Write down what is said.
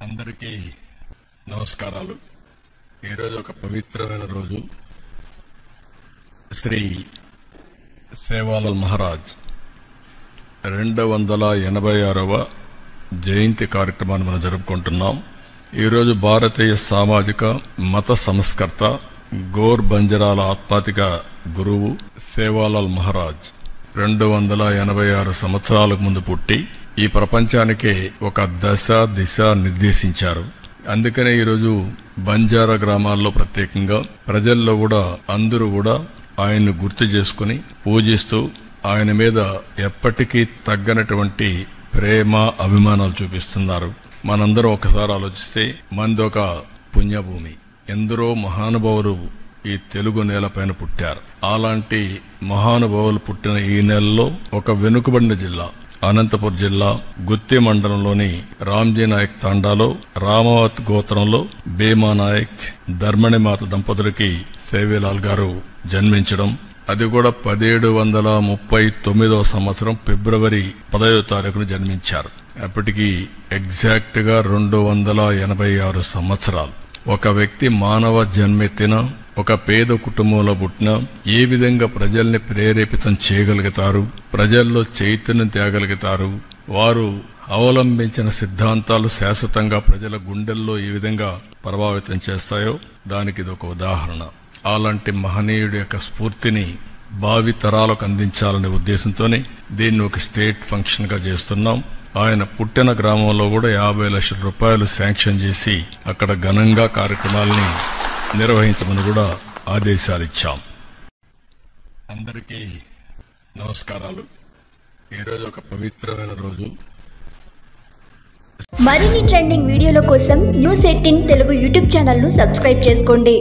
అందరికీ నమస్కారాలు. ఈరోజు ఒక పవిత్రమైన రోజు. శ్రీ సేవాలాల్ మహారాజ్ 286వ జయంతి కార్యక్రమాన్ని మనం జరుపుకుంటున్నాం. ఈరోజు భారతీయ సామాజిక మత సంస్కర్త గోర్ బంజరాల ఆత్మాతిక గురువు సేవాలాల్ మహారాజ్ 286 సంవత్సరాలకు ముందు పుట్టి ఈ ప్రపంచానికే ఒక దిశ నిర్దేశించారు. అందుకనే ఈరోజు బంజారా గ్రామాల్లో ప్రత్యేకంగా ప్రజల్లో కూడా అందరూ కూడా ఆయన్ను గుర్తు చేసుకుని పూజిస్తూ ఆయన మీద ఎప్పటికీ తగ్గనటువంటి ప్రేమ అభిమానాలు చూపిస్తున్నారు. మనందరం ఒకసారి ఆలోచిస్తే మనదొక పుణ్యభూమి. ఎందరో మహానుభావులు ఈ తెలుగు నేలపైన పుట్టారు. అలాంటి మహానుభావులు పుట్టిన ఈ నెలలో ఒక వెనుకబడిన జిల్లా అనంతపురం జిల్లా గుత్తి మండలంలోని రామ్జీ నాయక్ తాండాలో రామావత్ గోత్రంలో భీమా నాయక్ ధర్మణిమాత దంపతులకి సేవేలాల్ గారు జన్మించడం, అది కూడా 1739వ సంవత్సరం ఫిబ్రవరి 10వ తారీఖున జన్మించారు. అప్పటికి ఎగ్జాక్ట్ గా 286 సంవత్సరాలు. ఒక వ్యక్తి మానవ జన్మెత్తిన ఒక పేద కుటుంబంలో పుట్టిన ఏ విధంగా ప్రజల్ని ప్రేరేపితం చేయగలుగుతారు, ప్రజల్లో చైతన్యం తేగలుగుతారు, వారు అవలంబించిన సిద్ధాంతాలు శాశ్వతంగా ప్రజల గుండెల్లో ఏ విధంగా ప్రభావితం చేస్తాయో దానికి ఇదొక ఉదాహరణ. అలాంటి మహనీయుడి యొక్క స్ఫూర్తిని భావి తరాలకు అందించాలనే ఉద్దేశంతోనే దీన్ని ఒక స్టేట్ ఫంక్షన్ గా చేస్తున్నాం. ఆయన పుట్టిన గ్రామంలో కూడా 50 లక్షల రూపాయలు శాంక్షన్ చేసి అక్కడ ఘనంగా కార్యక్రమాలని నిర్వహించమని కూడా ఆదేశాలిచ్చాం. అందరికీ నమస్కారాలు. ఈరోజు ఒక పవిత్రమైన రోజు. మరిన్ని ట్రెండింగ్ వీడియోల కోసం న్యూస్ 18 తెలుగు యూట్యూబ్ ఛానల్ ను సబ్స్క్రైబ్ చేసుకోండి.